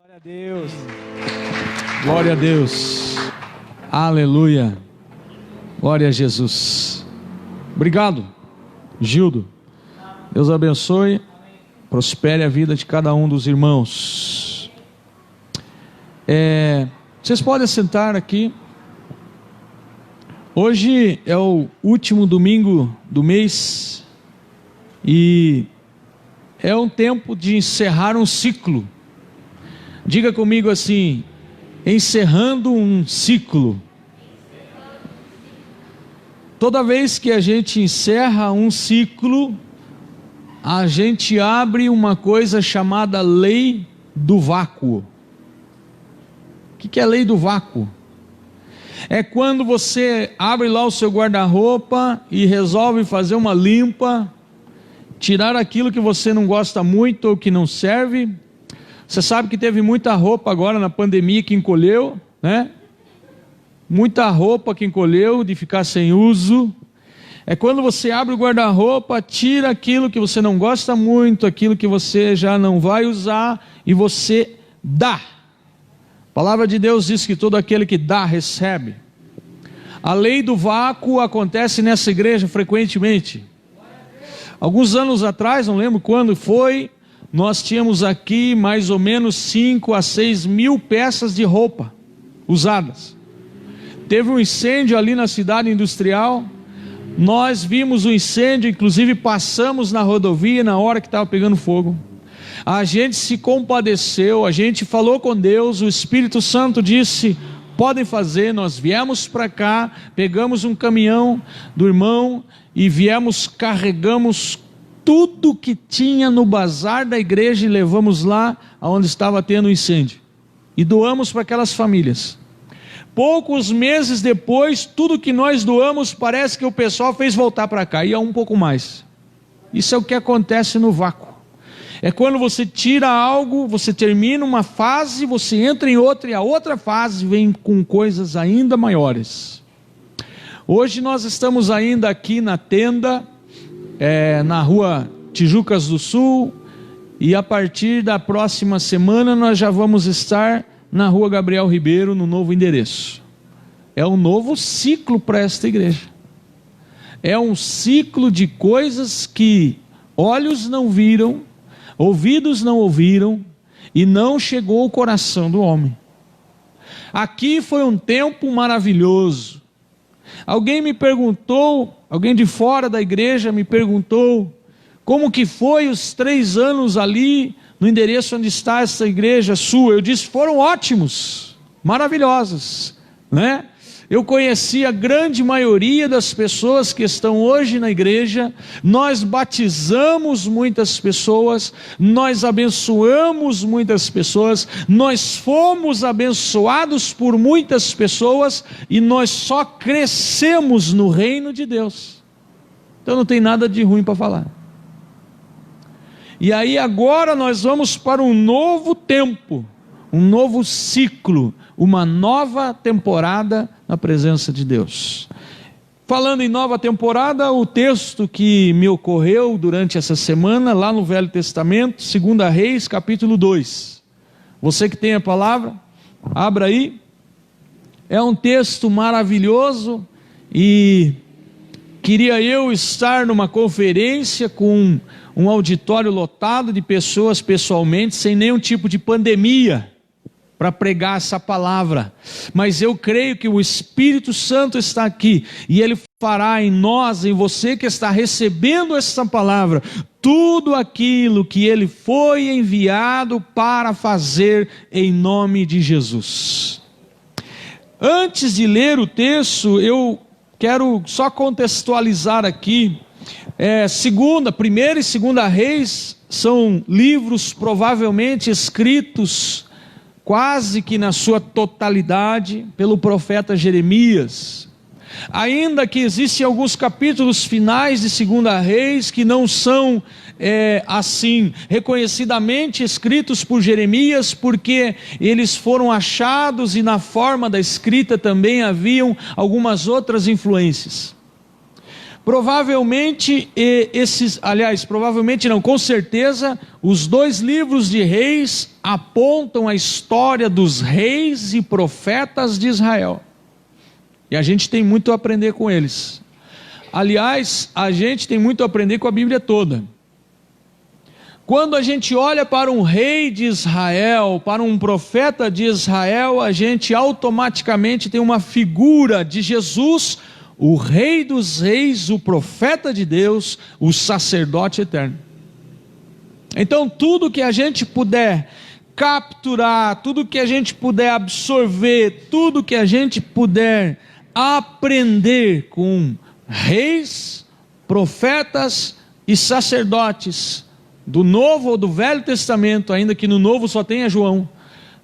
Glória a Deus. Glória a Deus. Aleluia. Glória a Jesus. Obrigado, Gildo. Deus abençoe. Prospere a vida de cada um dos irmãos. Vocês podem sentar aqui. Hoje é o último domingo do mês e é um tempo de encerrar um ciclo. Diga comigo assim: encerrando um ciclo. Toda vez que a gente encerra um ciclo, a gente abre uma coisa chamada lei do vácuo. O que é a lei do vácuo? É quando você abre lá o seu guarda-roupa e resolve fazer uma limpa, tirar aquilo que você não gosta muito ou que não serve. Você sabe que teve muita roupa agora na pandemia que encolheu, né? Muita roupa que encolheu de ficar sem uso. É quando você abre o guarda-roupa, tira aquilo que você não gosta muito, aquilo que você já não vai usar e você dá. A palavra de Deus diz que todo aquele que dá, recebe. A lei do vácuo acontece nessa igreja frequentemente. Alguns anos atrás, não lembro quando foi, nós tínhamos aqui mais ou menos 5 a 6 mil peças de roupa usadas. Teve um incêndio ali na cidade industrial. Nós vimos o incêndio, inclusive passamos na rodovia na hora que estava pegando fogo. A gente se compadeceu, a gente falou com Deus, o Espírito Santo disse: podem fazer. Nós viemos para cá, pegamos um caminhão do irmão e carregamos tudo que tinha no bazar da igreja e levamos lá onde estava tendo o incêndio. E doamos para aquelas famílias. Poucos meses depois, tudo que nós doamos, parece que o pessoal fez voltar para cá, ia um pouco mais. Isso é o que acontece no vácuo. É quando você tira algo, você termina uma fase, você entra em outra, e a outra fase vem com coisas ainda maiores. Hoje nós estamos ainda aqui na tenda, na rua Tijucas do Sul, e a partir da próxima semana nós já vamos estar na rua Gabriel Ribeiro, no novo endereço. É um novo ciclo para esta igreja. É um ciclo de coisas que olhos não viram, ouvidos não ouviram, e não chegou ao coração do homem. Aqui foi um tempo maravilhoso. Alguém me perguntou, alguém de fora da igreja me perguntou, como que foi os 3 anos ali, no endereço onde está essa igreja sua? Eu disse: foram ótimos, maravilhosos, né? Eu conheci a grande maioria das pessoas que estão hoje na igreja, nós batizamos muitas pessoas, nós abençoamos muitas pessoas, nós fomos abençoados por muitas pessoas e nós só crescemos no reino de Deus. Então não tem nada de ruim para falar. E aí agora nós vamos para um novo tempo, um novo ciclo, uma nova temporada na presença de Deus. Falando em nova temporada, o texto que me ocorreu durante essa semana, lá no Velho Testamento, 2 Reis, capítulo 2. Você que tem a palavra, abra aí. É um texto maravilhoso e queria eu estar numa conferência com um auditório lotado de pessoas pessoalmente, sem nenhum tipo de pandemia, para pregar essa palavra. Mas eu creio que o Espírito Santo está aqui, e Ele fará em nós, em você que está recebendo essa palavra, tudo aquilo que Ele foi enviado para fazer em nome de Jesus. Antes de ler o texto, eu quero só contextualizar aqui. Primeira e Segunda Reis são livros provavelmente escritos quase que na sua totalidade pelo profeta Jeremias. Ainda que existem alguns capítulos finais de 2 Reis que não são assim reconhecidamente escritos por Jeremias, porque eles foram achados e na forma da escrita também haviam algumas outras influências. Provavelmente provavelmente não, com certeza, os 2 livros de Reis apontam a história dos reis e profetas de Israel. E a gente tem muito a aprender com eles. Aliás, a gente tem muito a aprender com a Bíblia toda. Quando a gente olha para um rei de Israel, para um profeta de Israel, a gente automaticamente tem uma figura de Jesus, o Rei dos Reis, o profeta de Deus, o sacerdote eterno. Então tudo que a gente puder capturar, tudo que a gente puder absorver, tudo que a gente puder aprender com reis, profetas e sacerdotes do Novo ou do Velho Testamento, ainda que no Novo só tenha João,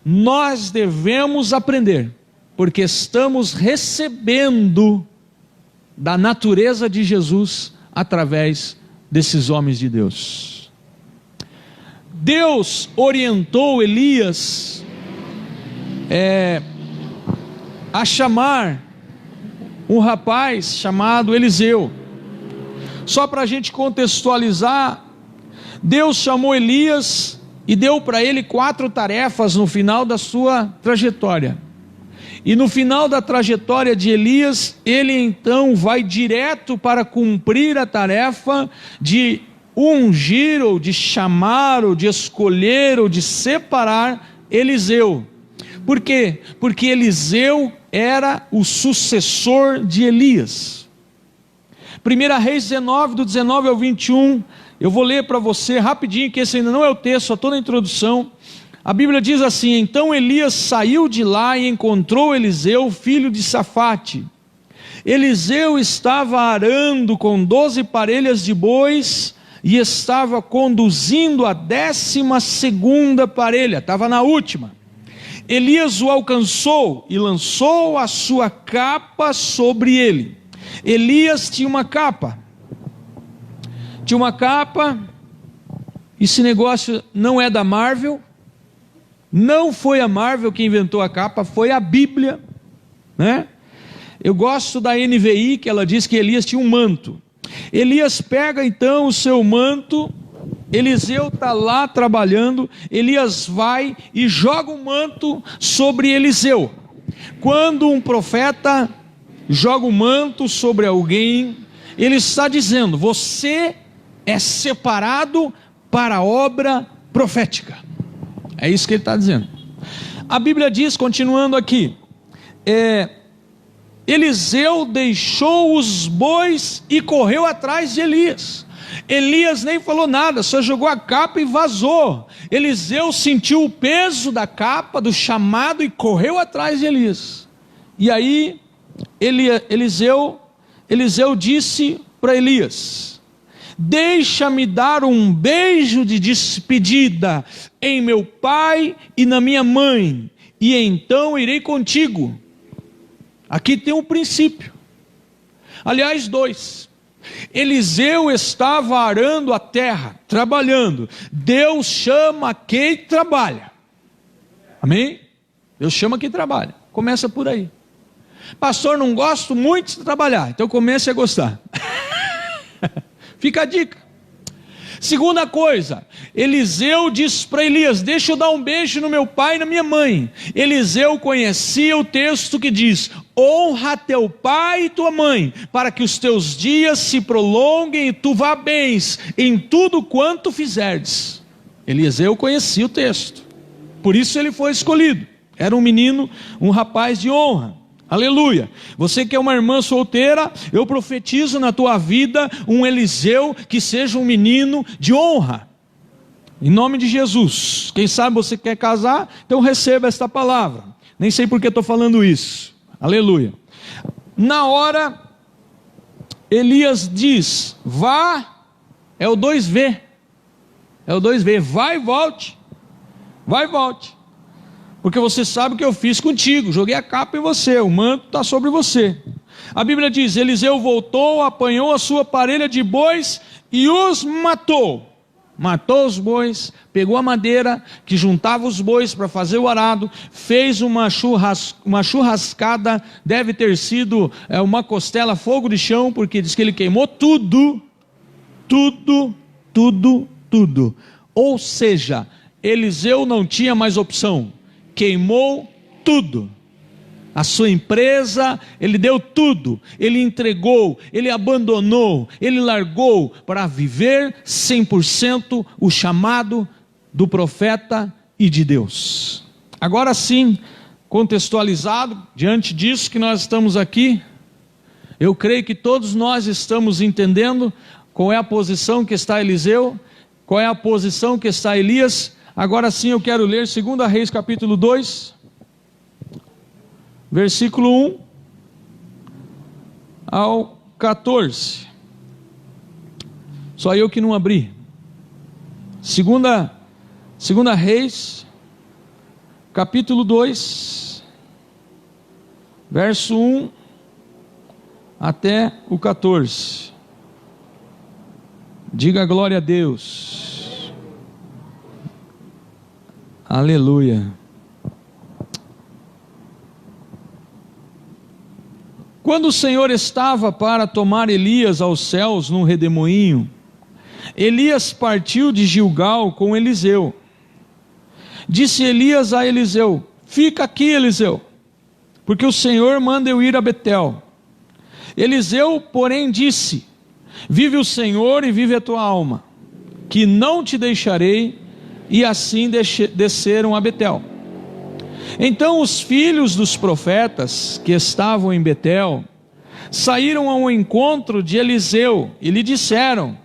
nós devemos aprender, porque estamos recebendo da natureza de Jesus através desses homens de Deus. Deus orientou Elias a chamar um rapaz chamado Eliseu. Só para a gente contextualizar, Deus chamou Elias e deu para ele 4 tarefas no final da sua trajetória. E no final da trajetória de Elias, ele então vai direto para cumprir a tarefa de ungir, ou de chamar, ou de escolher, ou de separar Eliseu. Por quê? Porque Eliseu era o sucessor de Elias. 1 Reis 19, do 19 ao 21, eu vou ler para você rapidinho, que esse ainda não é o texto, só estou na introdução. A Bíblia diz assim: então Elias saiu de lá e encontrou Eliseu, filho de Safate. Eliseu estava arando com 12 parelhas de bois e estava conduzindo a 12ª parelha, estava na última. Elias o alcançou e lançou a sua capa sobre ele. Elias tinha uma capa. Esse negócio não é da Marvel. Não foi a Marvel que inventou a capa, foi a Bíblia, né? Eu gosto da NVI, que ela diz que Elias tinha um manto. Elias pega então o seu manto, Eliseu está lá trabalhando, Elias vai e joga o manto sobre Eliseu. Quando um profeta joga o manto sobre alguém, ele está dizendo: você é separado para a obra profética. É isso que ele está dizendo. A Bíblia diz, continuando aqui, Eliseu deixou os bois e correu atrás de Elias. Elias nem falou nada, só jogou a capa e vazou. Eliseu sentiu o peso da capa, do chamado, e correu atrás de Elias. E aí Eliseu disse para Elias: deixa-me dar um beijo de despedida em meu pai e na minha mãe, e então irei contigo. Aqui tem um princípio, aliás 2. Eliseu estava arando a terra, trabalhando. Deus chama quem trabalha, amém? Deus chama quem trabalha, começa por aí. Pastor, não gosto muito de trabalhar, então comece a gostar. Fica a dica. Segunda coisa, Eliseu disse para Elias: deixa eu dar um beijo no meu pai e na minha mãe. Eliseu conhecia o texto que diz: honra teu pai e tua mãe, para que os teus dias se prolonguem e tu vá bens em tudo quanto fizerdes. Eliseu conhecia o texto, por isso ele foi escolhido. Era um menino, um rapaz de honra. Aleluia. Você que é uma irmã solteira, eu profetizo na tua vida um Eliseu que seja um menino de honra, em nome de Jesus. Quem sabe você quer casar, então receba esta palavra. Nem sei porque estou falando isso. Aleluia. Na hora, Elias diz: vá, é o 2V, vai e volte, vai e volte. Porque você sabe o que eu fiz contigo, joguei a capa em você, o manto está sobre você. A Bíblia diz: Eliseu voltou, apanhou a sua parelha de bois e os matou. matou os bois, pegou a madeira que juntava os bois para fazer o arado, fez uma churrascada, deve ter sido uma costela fogo de chão, porque diz que ele queimou tudo. Ou seja, Eliseu não tinha mais opção, queimou tudo. A sua empresa, ele deu tudo, ele entregou, ele abandonou, ele largou para viver 100% o chamado do profeta e de Deus. Agora sim, contextualizado, diante disso que nós estamos aqui, eu creio que todos nós estamos entendendo qual é a posição que está Eliseu, qual é a posição que está Elias. Agora sim eu quero ler 2 Reis capítulo 2, versículo 1 ao 14. Só eu que não abri. Segunda Reis, capítulo 2, verso 1 até o 14. Diga glória a Deus. Aleluia. Quando o Senhor estava para tomar Elias aos céus num redemoinho, Elias partiu de Gilgal com Eliseu. Disse Elias a Eliseu: fica aqui, Eliseu, porque o Senhor manda eu ir a Betel. Eliseu, porém, disse: vive o Senhor e vive a tua alma, que não te deixarei. E assim desceram a Betel. Então os filhos dos profetas que estavam em Betel saíram ao encontro de Eliseu e lhe disseram: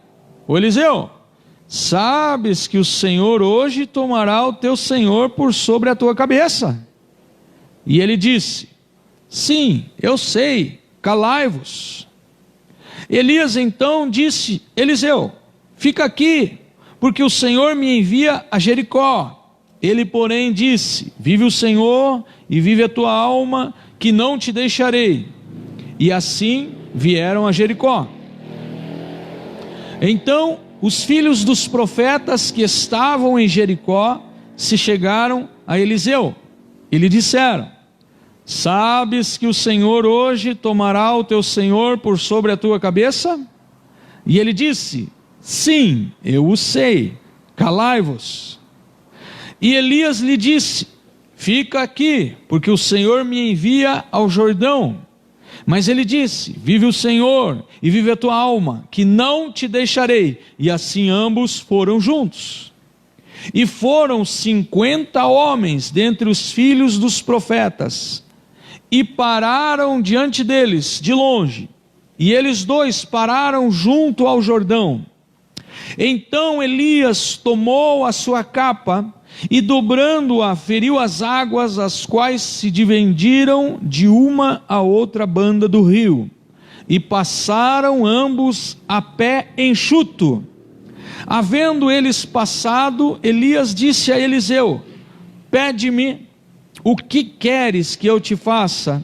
ô Eliseu, sabes que o Senhor hoje tomará o teu senhor por sobre a tua cabeça. E ele disse: sim, eu sei, calai-vos. Elias então disse: Eliseu, fica aqui, porque o Senhor me envia a Jericó. Ele, porém, disse: vive o Senhor e vive a tua alma, que não te deixarei. E assim vieram a Jericó. Então os filhos dos profetas que estavam em Jericó se chegaram a Eliseu e lhe disseram: sabes que o Senhor hoje tomará o teu senhor por sobre a tua cabeça? E ele disse: sim, eu o sei, calai-vos. E Elias lhe disse: fica aqui, porque o Senhor me envia ao Jordão. Mas ele disse: vive o Senhor e vive a tua alma, que não te deixarei. E assim ambos foram juntos. E foram 50 homens dentre os filhos dos profetas, e pararam diante deles de longe, e eles dois pararam junto ao Jordão. Então Elias tomou a sua capa e, dobrando-a, feriu as águas, as quais se dividiram de uma a outra banda do rio, e passaram ambos a pé enxuto. Havendo eles passado, Elias disse a Eliseu: pede-me o que queres que eu te faça,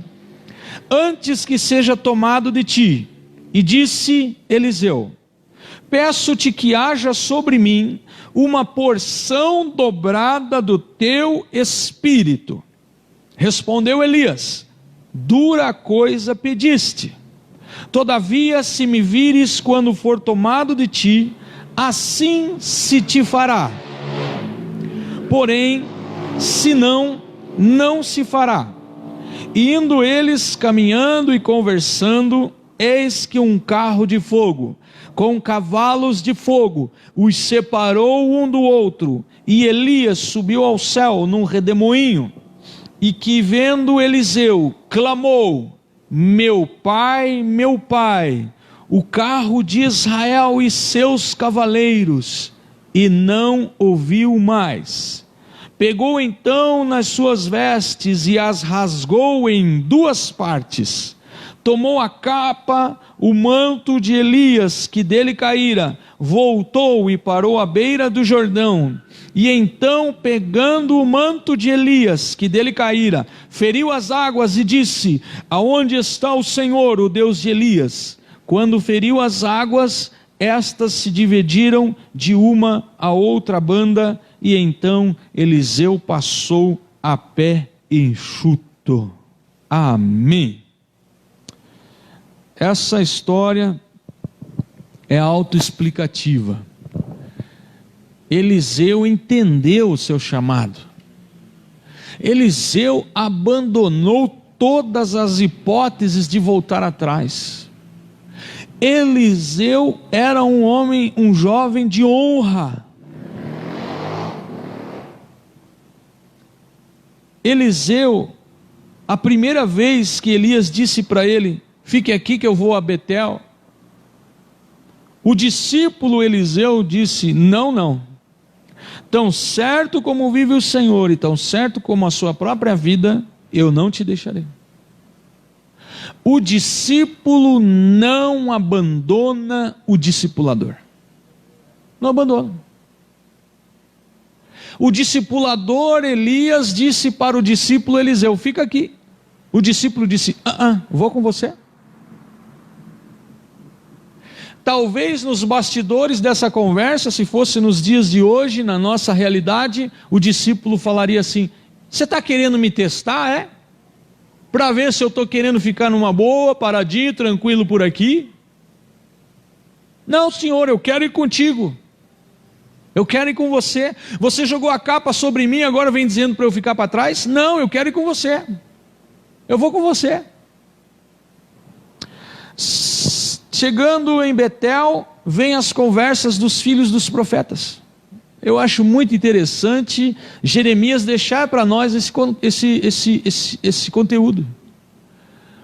antes que seja tomado de ti. E disse Eliseu: peço-te que haja sobre mim uma porção dobrada do teu espírito. Respondeu Elias: dura coisa pediste. Todavia, se me vires quando for tomado de ti, assim se te fará. Porém, se não, não se fará. E indo eles caminhando e conversando, eis que um carro de fogo, com cavalos de fogo, os separou um do outro, e Elias subiu ao céu num redemoinho, e que vendo Eliseu, clamou: meu pai, o carro de Israel e seus cavaleiros, e não ouviu mais. Pegou então nas suas vestes e as rasgou em duas partes. Tomou a capa, o manto de Elias que dele caíra, voltou e parou à beira do Jordão. E então, pegando o manto de Elias que dele caíra, feriu as águas e disse: aonde está o Senhor, o Deus de Elias? Quando feriu as águas, estas se dividiram de uma a outra banda, e então Eliseu passou a pé enxuto. Amém. Essa história é autoexplicativa. Eliseu entendeu o seu chamado. Eliseu abandonou todas as hipóteses de voltar atrás. Eliseu era um homem, um jovem de honra. Eliseu, a primeira vez que Elias disse para ele: fique aqui que eu vou a Betel, o discípulo Eliseu disse: não, tão certo como vive o Senhor e tão certo como a sua própria vida, eu não te deixarei. O discípulo não abandona o discipulador. Não abandona. O discipulador Elias disse para o discípulo Eliseu: fica aqui. O discípulo disse: vou com você. Talvez nos bastidores dessa conversa, se fosse nos dias de hoje, na nossa realidade, o discípulo falaria assim: você está querendo me testar, é? Para ver se eu estou querendo ficar numa boa, paradinho, tranquilo por aqui? Não, Senhor, eu quero ir contigo. Eu quero ir com você. Você jogou a capa sobre mim, agora vem dizendo para eu ficar para trás? Não, eu quero ir com você. Eu vou com você. Chegando em Betel, vem as conversas dos filhos dos profetas. Eu acho muito interessante Jeremias deixar para nós esse conteúdo.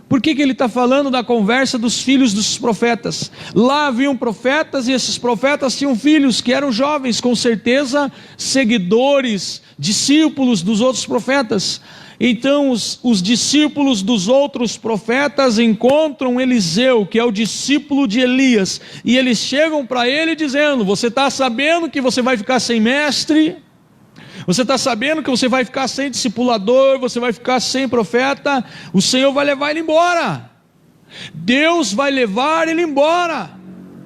Por que ele está falando da conversa dos filhos dos profetas? Lá haviam profetas e esses profetas tinham filhos que eram jovens, com certeza seguidores, discípulos dos outros profetas. Então os discípulos dos outros profetas encontram Eliseu, que é o discípulo de Elias, e eles chegam para ele dizendo: você está sabendo que você vai ficar sem mestre? Você está sabendo que você vai ficar sem discipulador? Você vai ficar sem profeta? O Senhor vai levar ele embora. Deus vai levar ele embora.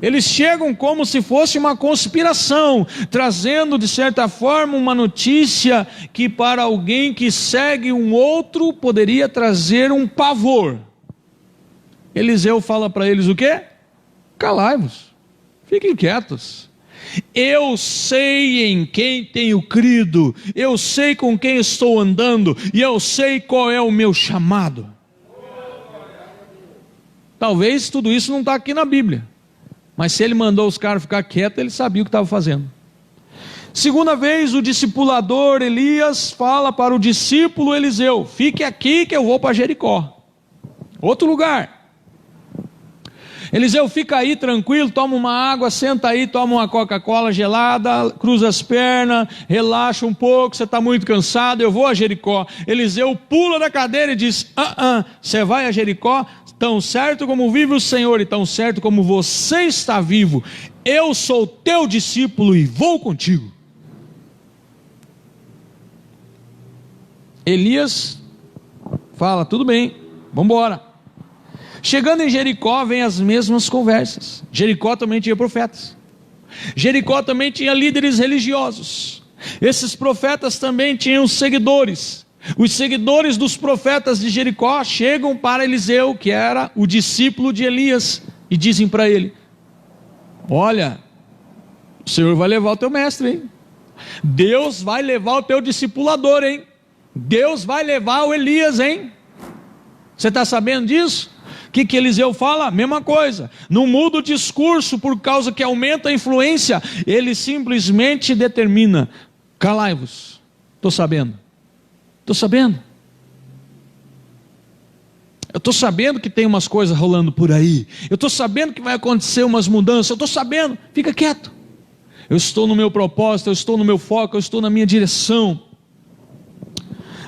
Eles chegam como se fosse uma conspiração, trazendo de certa forma uma notícia que para alguém que segue um outro poderia trazer um pavor. Eliseu fala para eles o quê? Calai-vos, fiquem quietos. Eu sei em quem tenho crido, eu sei com quem estou andando, e eu sei qual é o meu chamado. Talvez tudo isso não está aqui na Bíblia, mas se ele mandou os caras ficar quietos, ele sabia o que estava fazendo. Segunda vez, o discipulador Elias fala para o discípulo Eliseu: fique aqui que eu vou para Jericó. Outro lugar. Eliseu, fica aí tranquilo, toma uma água, senta aí, toma uma Coca-Cola gelada, cruza as pernas, relaxa um pouco, você está muito cansado, eu vou a Jericó. Eliseu pula da cadeira e diz: você vai a Jericó? Tão certo como vive o Senhor e tão certo como você está vivo, eu sou teu discípulo e vou contigo. Elias fala: tudo bem, vamos embora. Chegando em Jericó, vem as mesmas conversas. Jericó também tinha profetas. Jericó também tinha líderes religiosos. Esses profetas também tinham seguidores. Os seguidores dos profetas de Jericó chegam para Eliseu, que era o discípulo de Elias, e dizem para ele: olha, o Senhor vai levar o teu mestre, hein? Deus vai levar o teu discipulador, hein? Deus vai levar o Elias, hein? Você está sabendo disso? O que Eliseu fala? Mesma coisa. Não muda o discurso por causa que aumenta a influência. Ele simplesmente determina: calai-vos. Estou sabendo. Estou sabendo. Eu estou sabendo que tem umas coisas rolando por aí. Eu estou sabendo que vai acontecer umas mudanças. Eu estou sabendo. Fica quieto. Eu estou no meu propósito, eu estou no meu foco, eu estou na minha direção.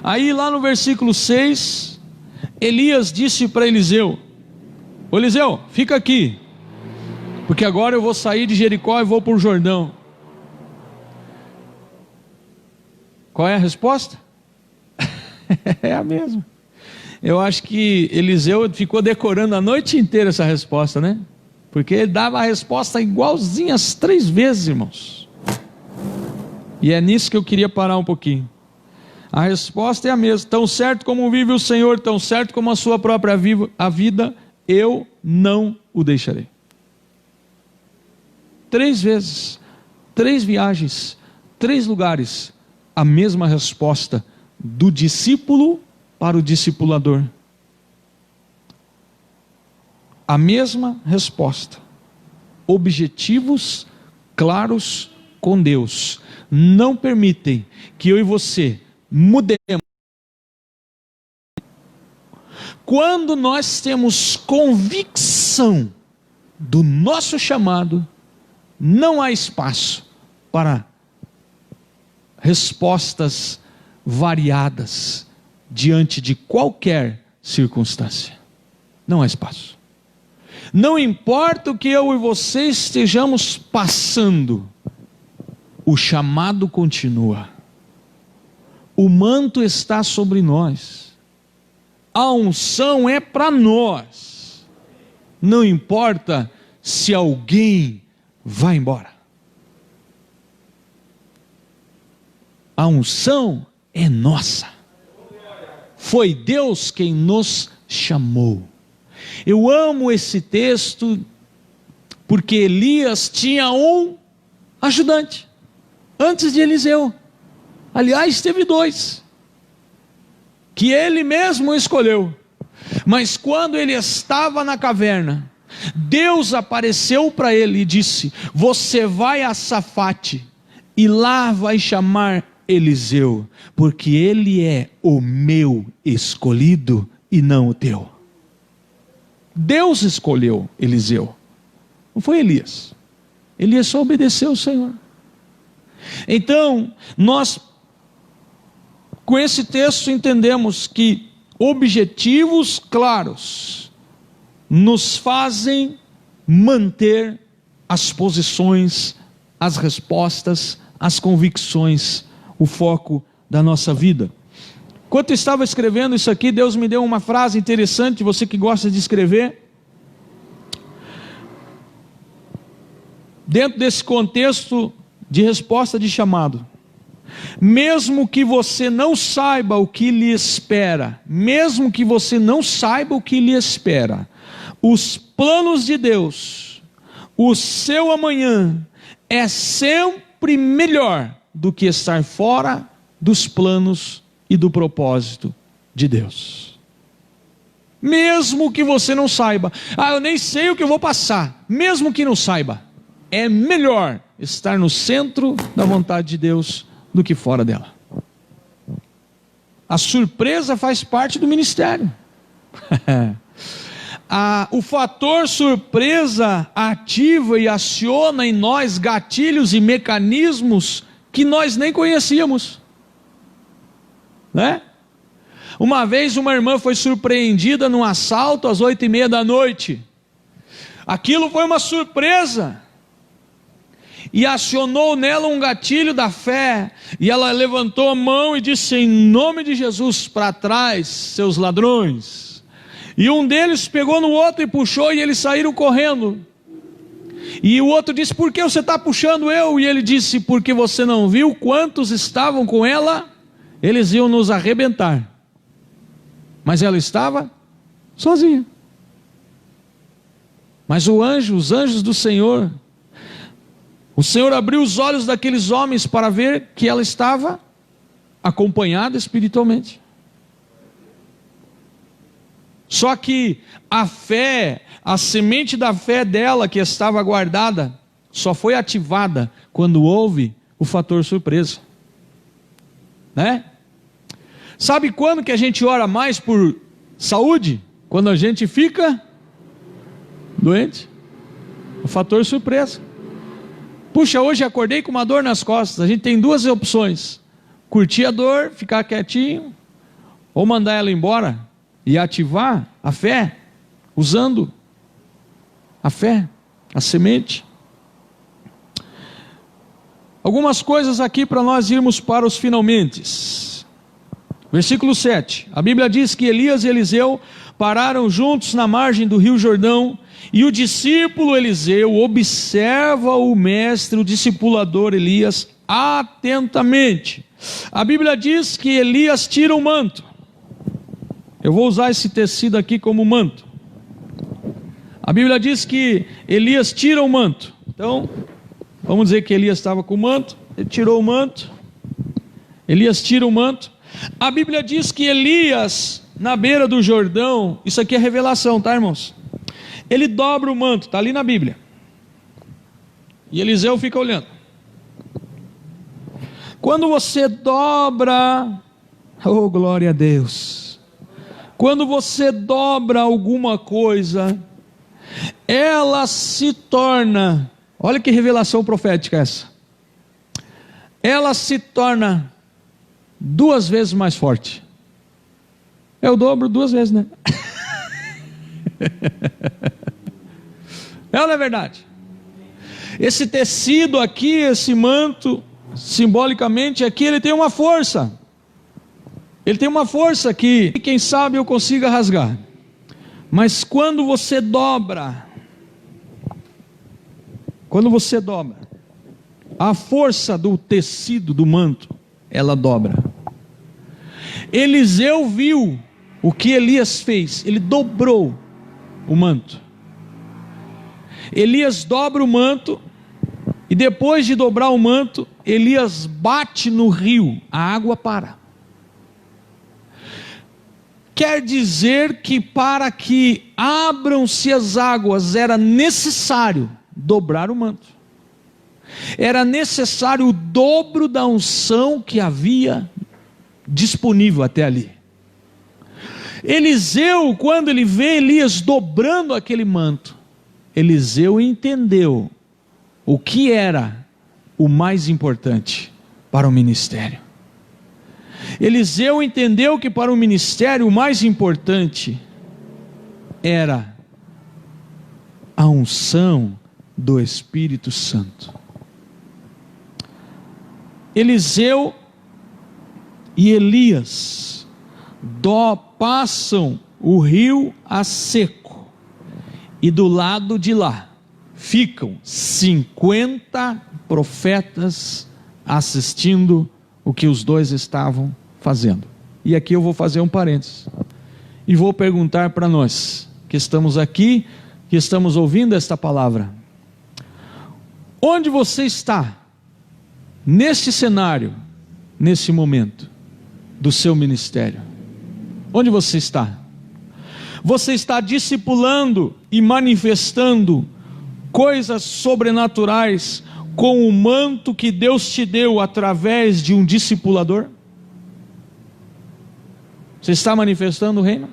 Aí lá no versículo 6, Elias disse para Eliseu: ô Eliseu, fica aqui, porque agora eu vou sair de Jericó e vou para o Jordão. Qual é a resposta? É a mesma. Eu acho que Eliseu ficou decorando a noite inteira essa resposta, né? Porque ele dava a resposta igualzinha as 3 vezes, irmãos. E é nisso que eu queria parar um pouquinho. A resposta é a mesma: tão certo como vive o Senhor, tão certo como a sua própria vida, eu não o deixarei. 3 vezes, 3 viagens, 3 lugares, a mesma resposta do discípulo para o discipulador. A mesma resposta. Objetivos claros com Deus não permitem que eu e você mudemos. Quando nós temos convicção do nosso chamado, não há espaço para respostas variadas diante de qualquer circunstância. Não há espaço. Não importa o que eu e você estejamos passando, o chamado continua. O manto está sobre nós. A unção é para nós. Não importa se alguém vai embora. A unção é nossa. Foi Deus quem nos chamou. Eu amo esse texto porque Elias tinha um ajudante antes de Eliseu. Aliás, teve 2 que ele mesmo escolheu. Mas quando ele estava na caverna, Deus apareceu para ele e disse: você vai a Safate e lá vai chamar Eliseu, porque ele é o meu escolhido e não o teu. Deus escolheu Eliseu, não foi Elias. Elias só obedeceu ao Senhor. Então, nós com esse texto entendemos que objetivos claros nos fazem manter as posições, as respostas, as convicções, o foco da nossa vida. Enquanto eu estava escrevendo isso aqui, Deus me deu uma frase interessante. Você que gosta de escrever, dentro desse contexto de resposta de chamado: mesmo que você não saiba o que lhe espera, mesmo que você não saiba o que lhe espera, os planos de Deus, o seu amanhã é sempre melhor do que estar fora dos planos e do propósito de Deus. Mesmo que você não saiba, eu nem sei o que eu vou passar, mesmo que não saiba, é melhor estar no centro da vontade de Deus do que fora dela. A surpresa faz parte do ministério. O fator surpresa ativa e aciona em nós gatilhos e mecanismos que nós nem conhecíamos, né? Uma vez uma irmã foi surpreendida num assalto às 8:30 da noite. Aquilo foi uma surpresa e acionou nela um gatilho da fé, e ela levantou a mão e disse: em nome de Jesus, para trás, seus ladrões. E um deles pegou no outro e puxou, e eles saíram correndo. E o outro disse: por que você está puxando eu? E ele disse: porque você não viu quantos estavam com ela? Eles iam nos arrebentar, mas ela estava sozinha. Mas os anjos do Senhor, o Senhor abriu os olhos daqueles homens para ver que ela estava acompanhada espiritualmente. Só que a fé, a semente da fé dela que estava guardada, só foi ativada quando houve o fator surpresa, né? Sabe quando que a gente ora mais por saúde? Quando a gente fica doente. O fator surpresa. Puxa, hoje acordei com uma dor nas costas. A gente tem 2 opções: curtir a dor, ficar quietinho, ou mandar ela embora e ativar a fé, usando a fé, a semente. Algumas coisas aqui para nós irmos para os finalmente. Versículo 7, a Bíblia diz que Elias e Eliseu pararam juntos na margem do rio Jordão, e o discípulo Eliseu observa o mestre, o discipulador Elias, atentamente. A Bíblia diz que Elias tira o manto. Eu vou usar esse tecido aqui como manto. A Bíblia diz que Elias tira o manto. Então, vamos dizer que Elias estava com o manto, ele tirou o manto. Elias tira o manto. A Bíblia diz que Elias, na beira do Jordão, isso aqui é revelação, tá, irmãos? Ele dobra o manto, está ali na Bíblia. E Eliseu fica olhando. Quando você dobra, oh glória a Deus, quando você dobra alguma coisa, ela se torna, olha que revelação profética essa, ela se torna 2 vezes mais forte. Eu dobro 2 vezes, né? Não é verdade? Esse tecido aqui, esse manto, simbolicamente aqui, ele tem uma força. Ele tem uma força que, quem sabe eu consiga rasgar. Mas quando você dobra, a força do tecido do manto, ela dobra. Eliseu viu o que Elias fez, ele dobrou o manto. Elias dobra o manto, e depois de dobrar o manto, Elias bate no rio, a água para. Quer dizer que para que abram-se as águas, era necessário dobrar o manto. Era necessário o dobro da unção que havia disponível até ali. Eliseu, quando ele vê Elias dobrando aquele manto, Eliseu entendeu o que era o mais importante para o ministério. Eliseu entendeu que para o ministério o mais importante era a unção do Espírito Santo. Eliseu e Elias passam o rio a seco, e do lado de lá ficam 50 profetas assistindo o que os dois estavam fazendo. E aqui eu vou fazer um parênteses e vou perguntar para nós que estamos aqui, que estamos ouvindo esta palavra: onde você está neste cenário, nesse momento do seu ministério? Onde você está? Você está discipulando e manifestando coisas sobrenaturais com o manto que Deus te deu através de um discipulador? Você está manifestando o reino?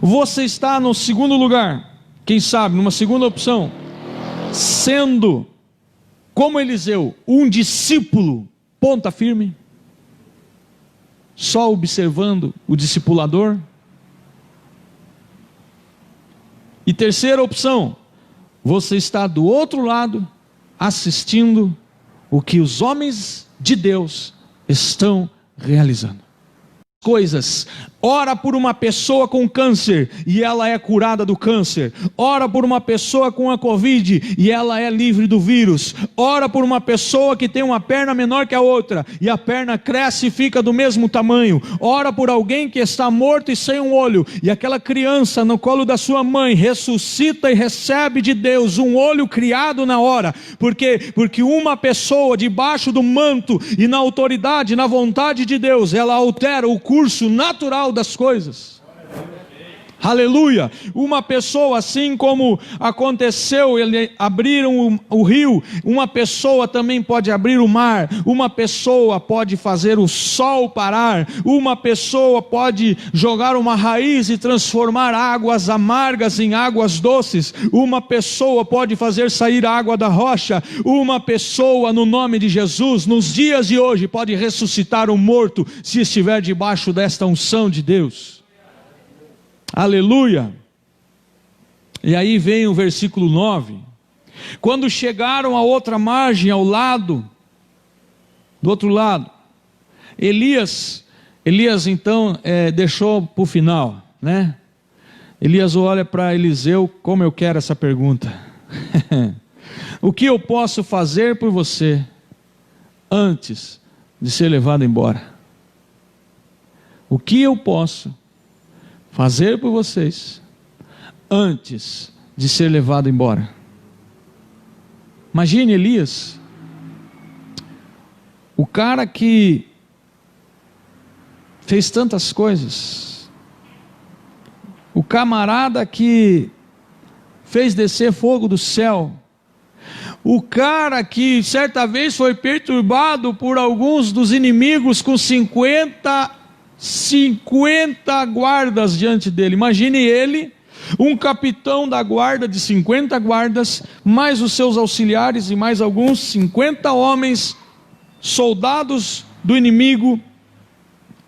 Você está no segundo lugar, quem sabe, numa segunda opção, sendo, como Eliseu, um discípulo ponta firme, só observando o discipulador? E terceira opção, você está do outro lado, assistindo o que os homens de Deus estão realizando. Coisas, ora por uma pessoa com câncer e ela é curada do câncer, ora por uma pessoa com a Covid e ela é livre do vírus, ora por uma pessoa que tem uma perna menor que a outra e a perna cresce e fica do mesmo tamanho, ora por alguém que está morto e sem um olho e aquela criança no colo da sua mãe ressuscita e recebe de Deus um olho criado na hora, porque uma pessoa debaixo do manto e na autoridade, na vontade de Deus, ela altera o curso natural das coisas. Aleluia. Uma pessoa, assim como aconteceu, eles abriram o rio, uma pessoa também pode abrir o mar, uma pessoa pode fazer o sol parar, uma pessoa pode jogar uma raiz e transformar águas amargas em águas doces, uma pessoa pode fazer sair a água da rocha, uma pessoa, no nome de Jesus, nos dias de hoje, pode ressuscitar o morto, se estiver debaixo desta unção de Deus. Aleluia. E aí vem o versículo 9. Quando chegaram à outra margem, ao lado, do outro lado, Elias Elias então deixou para o final, né? Elias olha para Eliseu, como eu quero essa pergunta. O que eu posso fazer por você antes de ser levado embora? O que eu posso fazer por vocês antes de ser levado embora? Imagine Elias, o cara que fez tantas coisas, o camarada que fez descer fogo do céu, o cara que certa vez foi perturbado por alguns dos inimigos com 50 guardas diante dele. Imagine ele, um capitão da guarda de 50 guardas, mais os seus auxiliares e mais alguns 50 homens, soldados do inimigo,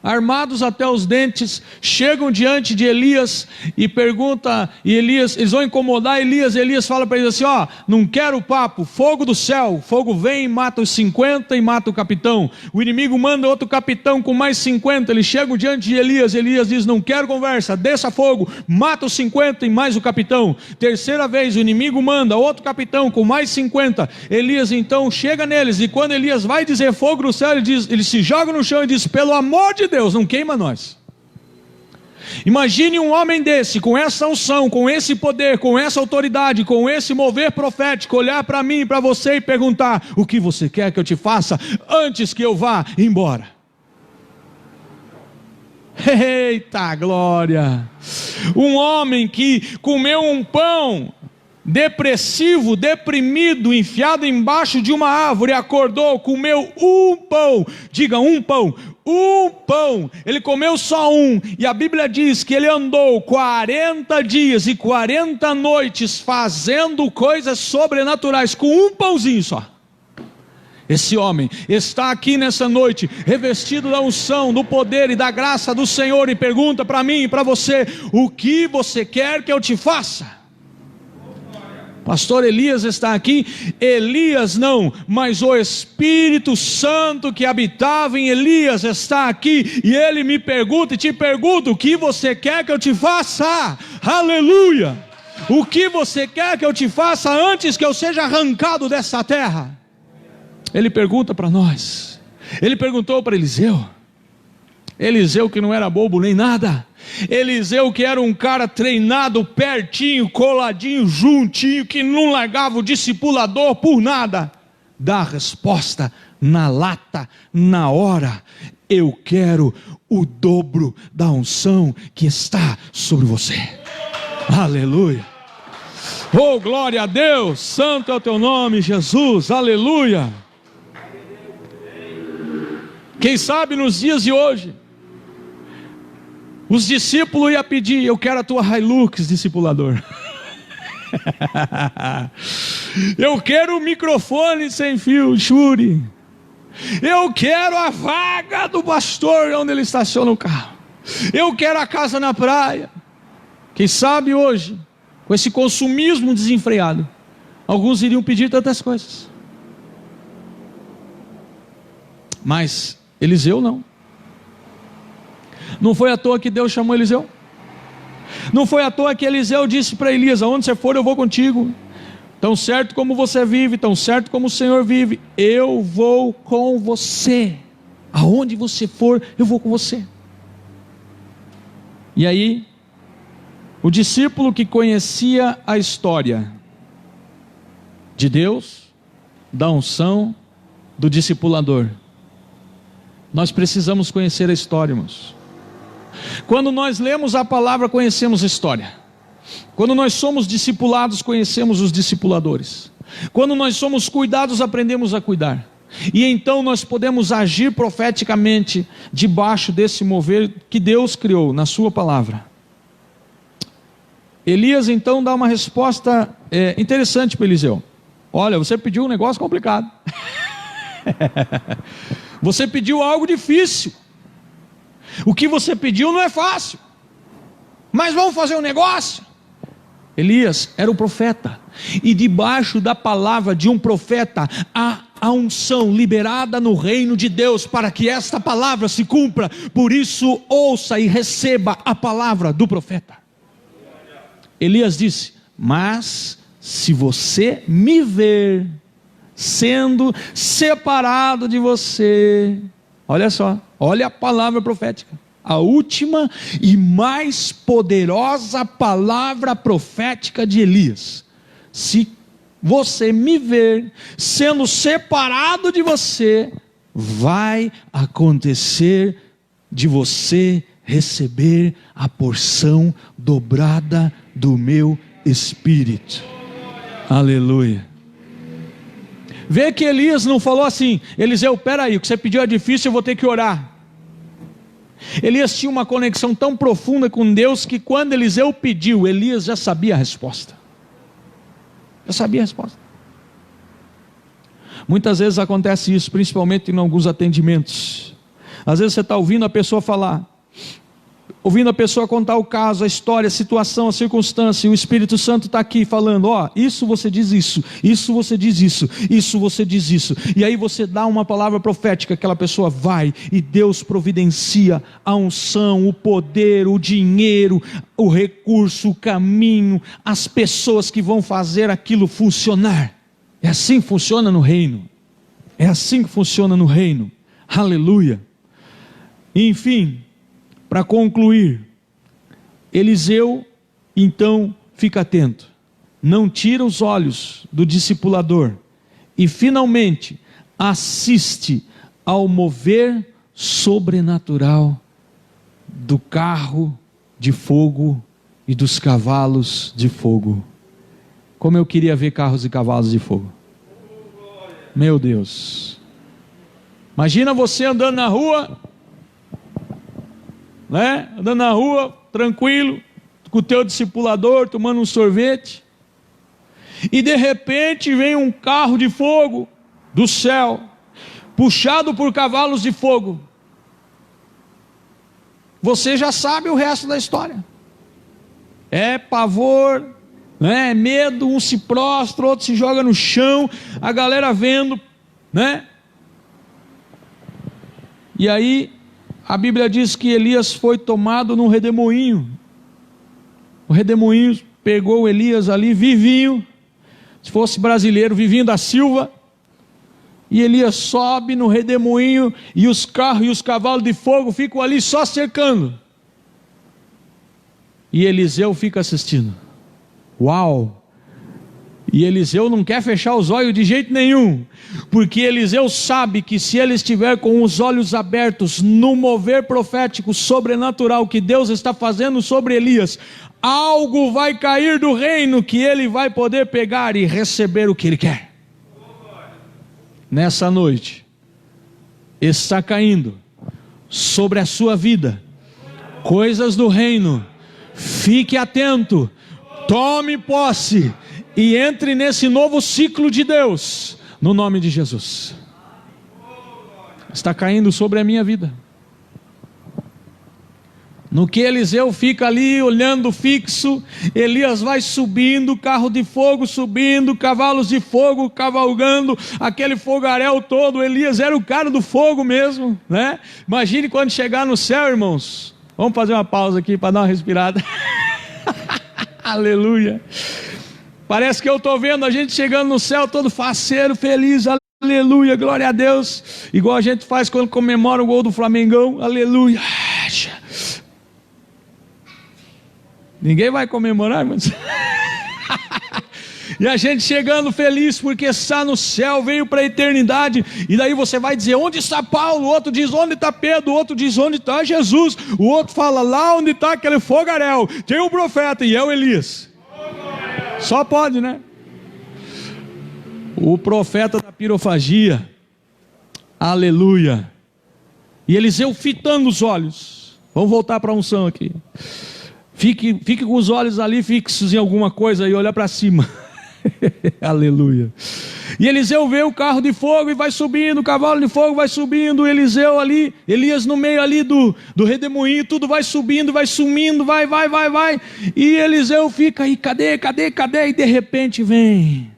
armados até os dentes, chegam diante de Elias e pergunta, e Elias, eles vão incomodar Elias. Elias fala para eles assim: ó, não quero papo, fogo do céu, fogo vem e mata os 50 e mata o capitão. O inimigo manda outro capitão com mais 50, eles chegam diante de Elias. Elias diz: não quero conversa, desça fogo, mata os 50 e mais o capitão. Terceira vez o inimigo manda outro capitão com mais 50. Elias então chega neles, e quando Elias vai dizer fogo do céu, ele se joga no chão e diz: pelo amor de Deus, não queima nós. Imagine um homem desse, com essa unção, com esse poder, com essa autoridade, com esse mover profético, olhar para mim e para você e perguntar: o que você quer que eu te faça antes que eu vá embora? Eita glória! Um homem que comeu um pão depressivo, deprimido, enfiado embaixo de uma árvore, acordou, comeu um pão, diga um pão, ele comeu só um, e a Bíblia diz que ele andou 40 dias e 40 noites fazendo coisas sobrenaturais com um pãozinho só. Esse homem está aqui nessa noite, revestido da unção, do poder e da graça do Senhor, e pergunta para mim e para você: o que você quer que eu te faça? Pastor Elias está aqui. Elias não, mas o Espírito Santo que habitava em Elias está aqui, e ele me pergunta e te pergunta: o que você quer que eu te faça? Aleluia! O que você quer que eu te faça antes que eu seja arrancado dessa terra? Ele pergunta para nós. Ele perguntou para Eliseu. Eliseu que não era bobo nem nada. Eliseu que era um cara treinado, pertinho, coladinho, juntinho, que não largava o discipulador por nada. Dá a resposta na lata, na hora: eu quero o dobro da unção que está sobre você. Aleluia! Oh, glória a Deus! Santo é o teu nome, Jesus! Aleluia! Quem sabe nos dias de hoje os discípulos iam pedir: eu quero a tua Hilux, discipulador. Eu quero o microfone sem fio, Shure. Eu quero a vaga do pastor onde ele estaciona o carro. Eu quero a casa na praia. Quem sabe hoje, com esse consumismo desenfreado, alguns iriam pedir tantas coisas. Mas Eliseu não. Não foi à toa que Deus chamou Eliseu. Não foi à toa que Eliseu disse para Elias: aonde você for eu vou contigo. Tão certo como você vive, tão certo como o Senhor vive, eu vou com você. Aonde você for, eu vou com você. E aí, o discípulo que conhecia a história de Deus, da unção, do discipulador. Nós precisamos conhecer a história, irmãos. Quando nós lemos a palavra, conhecemos a história. Quando nós somos discipulados, conhecemos os discipuladores. Quando nós somos cuidados, aprendemos a cuidar. E então nós podemos agir profeticamente debaixo desse mover que Deus criou na sua palavra. Elias então dá uma resposta interessante para Eliseu. Olha, você pediu um negócio complicado. Você pediu algo difícil. O que você pediu não é fácil. Mas vamos fazer um negócio? Elias era o profeta, e debaixo da palavra de um profeta há a unção liberada no reino de Deus para que esta palavra se cumpra. Por isso ouça e receba a palavra do profeta. Elias disse: mas se você me ver sendo separado de você, olha só, olha a palavra profética, a última e mais poderosa palavra profética de Elias: se você me ver sendo separado de você, vai acontecer de você receber a porção dobrada do meu espírito. Aleluia. Vê que Elias não falou assim: Eliseu, peraí, o que você pediu é difícil, eu vou ter que orar. Elias tinha uma conexão tão profunda com Deus que quando Eliseu pediu, Elias já sabia a resposta. Já sabia a resposta. Muitas vezes acontece isso, principalmente em alguns atendimentos. Às vezes você está ouvindo a pessoa falar, ouvindo a pessoa contar o caso, a história, a situação, a circunstância, e o Espírito Santo está aqui falando: ó, isso você diz isso, isso você diz isso, isso você diz isso. E aí você dá uma palavra profética, aquela pessoa vai, e Deus providencia a unção, o poder, o dinheiro, o recurso, o caminho, as pessoas que vão fazer aquilo funcionar. É assim que funciona no reino. É assim que funciona no reino. Aleluia. Enfim, para concluir, Eliseu então fica atento, não tira os olhos do discipulador e finalmente assiste ao mover sobrenatural do carro de fogo e dos cavalos de fogo. Como eu queria ver carros e cavalos de fogo. Meu Deus. Imagina você andando na rua, né? Andando na rua, tranquilo, com o teu discipulador, tomando um sorvete, e de repente vem um carro de fogo do céu, puxado por cavalos de fogo. Você já sabe o resto da história. É pavor, né? É medo, um se prostra, outro se joga no chão, a galera vendo, né? E aí a Bíblia diz que Elias foi tomado num redemoinho. O redemoinho pegou Elias ali vivinho, se fosse brasileiro, vivinho da Silva. E Elias sobe no redemoinho e os carros e os cavalos de fogo ficam ali só cercando. E Eliseu fica assistindo. Uau! E Eliseu não quer fechar os olhos de jeito nenhum, porque Eliseu sabe que se ele estiver com os olhos abertos no mover profético sobrenatural que Deus está fazendo sobre Elias, algo vai cair do reino que ele vai poder pegar e receber o que ele quer. Nessa noite está caindo sobre a sua vida coisas do reino. Fique atento, tome posse e entre nesse novo ciclo de Deus, no nome de Jesus. Está caindo sobre a minha vida. No que Eliseu fica ali olhando fixo, Elias vai subindo, carro de fogo subindo, cavalos de fogo cavalgando, aquele fogaréu todo. Elias era o cara do fogo mesmo, né? Imagine quando chegar no céu, irmãos. Vamos fazer uma pausa aqui para dar uma respirada. Aleluia. Parece que eu estou vendo a gente chegando no céu todo faceiro, feliz, aleluia, glória a Deus. Igual a gente faz quando comemora o gol do Flamengão, aleluia. Ninguém vai comemorar, mas... E a gente chegando feliz porque está no céu, veio para a eternidade. E daí você vai dizer: onde está Paulo? O outro diz: onde está Pedro? O outro diz: onde está Jesus? O outro fala: lá onde está aquele fogaréu, tem um profeta, e é o Elias. Só pode, né? O profeta da pirofagia. Aleluia. E Eliseu fitando os olhos. Vamos voltar para a unção aqui. Fique com os olhos ali fixos em alguma coisa e olha para cima. Aleluia. E Eliseu vê o carro de fogo e vai subindo, o cavalo de fogo vai subindo, Eliseu ali, Elias no meio ali do redemoinho, tudo vai subindo, vai sumindo, vai. E Eliseu fica aí, cadê? E de repente vem,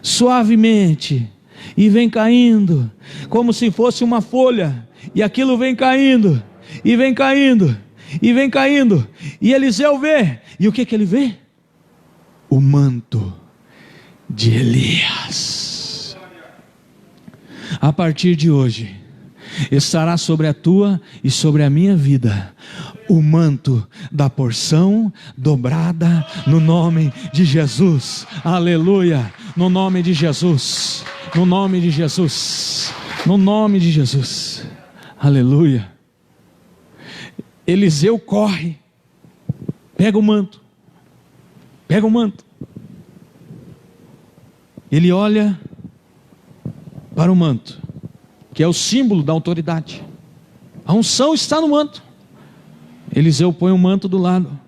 suavemente, e vem caindo, como se fosse uma folha, e aquilo vem caindo, e vem caindo, e vem caindo, e Eliseu vê, e o que ele vê? O manto de Elias. A partir de hoje, estará sobre a tua e sobre a minha vida o manto da porção dobrada no nome de Jesus. Aleluia, no nome de Jesus, no nome de Jesus, no nome de Jesus. Aleluia. Eliseu corre, pega o manto. Ele olha para o manto, que é o símbolo da autoridade. A unção está no manto. Eliseu põe o manto do lado.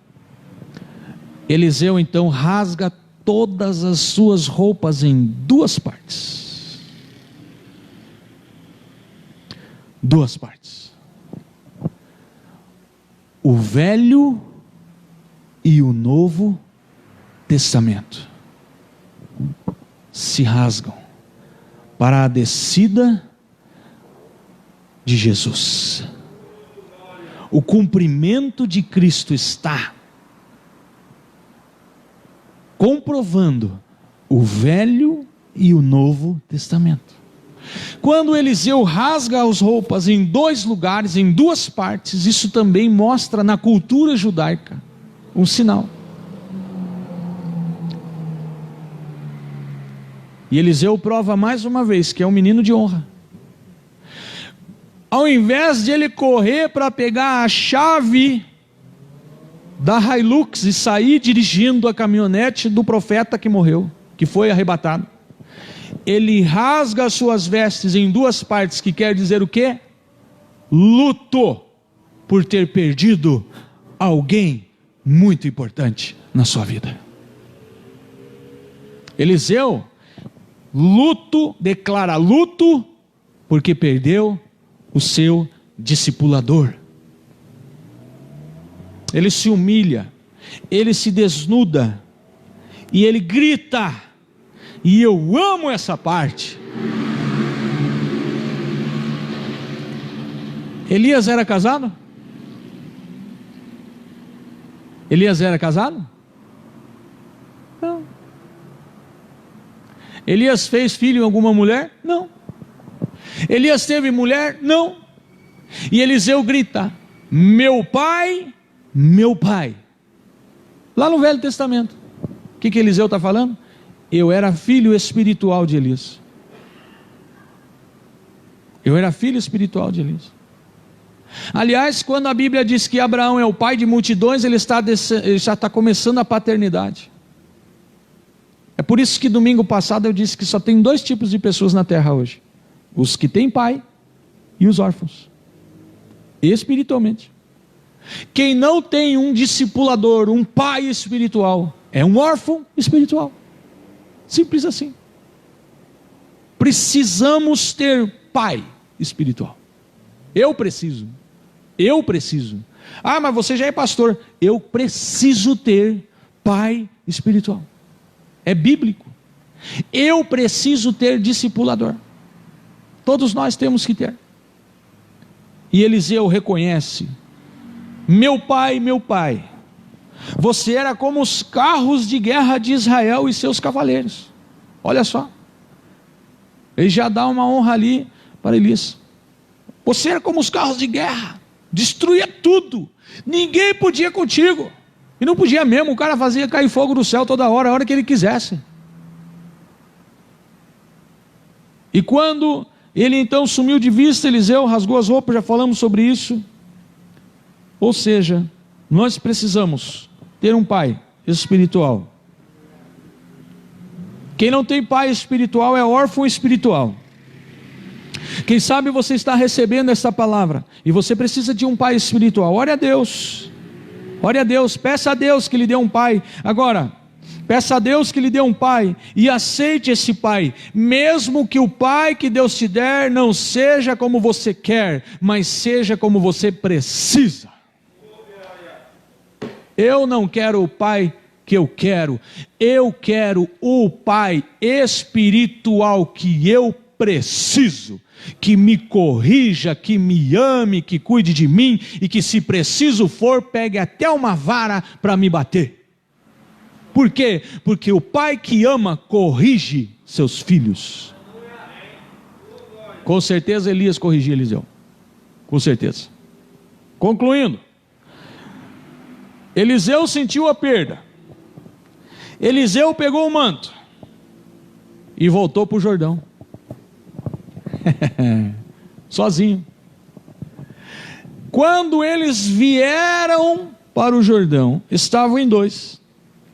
Eliseu então rasga todas as suas roupas em duas partes. Duas partes. O Velho e o Novo Testamento se rasgam para a descida de Jesus. O cumprimento de Cristo está comprovando o Velho e o Novo Testamento. Quando Eliseu rasga as roupas em dois lugares, em duas partes, isso também mostra na cultura judaica um sinal. E Eliseu prova mais uma vez que é um menino de honra. Ao invés de ele correr para pegar a chave da Hilux e sair dirigindo a caminhonete do profeta que morreu, que foi arrebatado, ele rasga as suas vestes em duas partes, que quer dizer o quê? Luto por ter perdido alguém muito importante na sua vida. Eliseu declara luto porque perdeu o seu discipulador. Ele se humilha, ele se desnuda e ele grita. E eu amo essa parte. Elias era casado? Elias era casado? Não. Elias fez filho em alguma mulher? Não. Elias teve mulher? Não. E Eliseu grita: meu pai, meu pai. Lá no Velho Testamento. O que Eliseu está falando? Eu era filho espiritual de Elias. Eu era filho espiritual de Elias. Aliás, quando a Bíblia diz que Abraão é o pai de multidões, ele já está começando a paternidade. É por isso que domingo passado eu disse que só tem dois tipos de pessoas na terra hoje: os que têm pai e os órfãos, espiritualmente. Quem não tem um discipulador, um pai espiritual, é um órfão espiritual. Simples assim. Precisamos ter pai espiritual. Eu preciso. Ah, mas você já é pastor. Eu preciso ter pai espiritual. É bíblico. Eu preciso ter discipulador. Todos nós temos que ter. E Eliseu reconhece: meu pai, você era como os carros de guerra de Israel e seus cavaleiros. Olha só, ele já dá uma honra ali para Elias. Você era como os carros de guerra, destruía tudo, ninguém podia contigo. E não podia mesmo, o cara fazia cair fogo do céu toda hora, a hora que ele quisesse. E quando ele então sumiu de vista, Eliseu rasgou as roupas, já falamos sobre isso. Ou seja, nós precisamos ter um pai espiritual. Quem não tem pai espiritual é órfão espiritual. Quem sabe você está recebendo essa palavra e você precisa de um pai espiritual. Ore a Deus, peça a Deus que lhe dê um pai. Agora, Peça a Deus que lhe dê um pai e aceite esse pai, mesmo que o pai que Deus te der não seja como você quer, mas seja como você precisa. Eu não quero o pai que eu quero o pai espiritual que eu preciso, que me corrija, que me ame, que cuide de mim e que, se preciso for, pegue até uma vara para me bater. Por quê? Porque o pai que ama corrige seus filhos. Com certeza Elias corrigia Eliseu, com certeza. Concluindo, Eliseu sentiu a perda. Eliseu pegou o manto e voltou para o Jordão. Sozinho. Quando eles vieram para o Jordão, estavam em dois.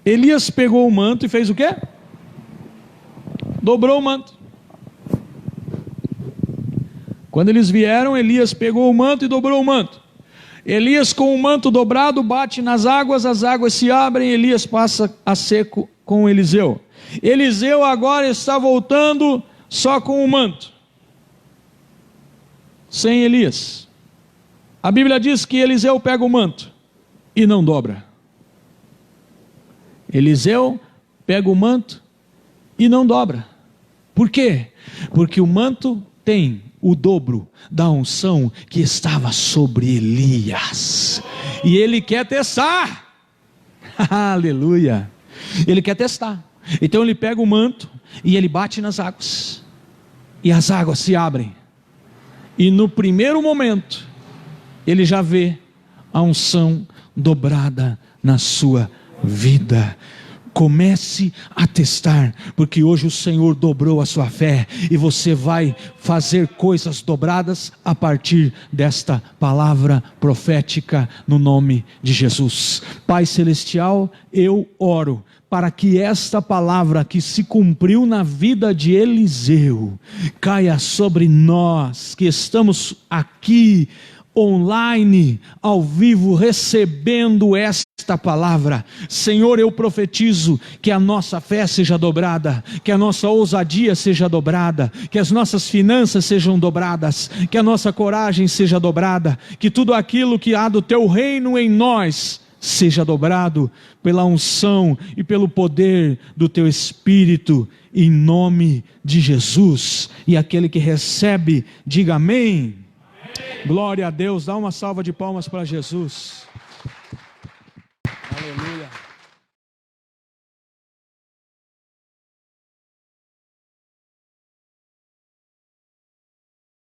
Elias pegou o manto e fez o quê? Dobrou o manto. Quando eles vieram, Elias pegou o manto e dobrou o manto. Elias, com o manto dobrado, bate nas águas, as águas se abrem, Elias passa a seco com Eliseu. Eliseu agora está voltando só com o manto, sem Elias. A Bíblia diz que Eliseu pega o manto e não dobra. Eliseu pega o manto e não dobra. Por quê? Porque o manto tem o dobro da unção que estava sobre Elias, e ele quer testar. Aleluia. Ele quer testar. Então ele pega o manto e ele bate nas águas, e as águas se abrem, e no primeiro momento ele já vê a unção dobrada na sua vida. Comece a testar, porque hoje o Senhor dobrou a sua fé, e você vai fazer coisas dobradas a partir desta palavra profética, no nome de Jesus. Pai Celestial, eu oro para que esta palavra que se cumpriu na vida de Eliseu, caia sobre nós que estamos aqui online, ao vivo, recebendo esta palavra. Senhor, eu profetizo que a nossa fé seja dobrada, que a nossa ousadia seja dobrada, que as nossas finanças sejam dobradas, que a nossa coragem seja dobrada, que tudo aquilo que há do teu reino em nós seja dobrado pela unção e pelo poder do teu Espírito, em nome de Jesus. E aquele que recebe, diga amém. Glória a Deus, dá uma salva de palmas para Jesus.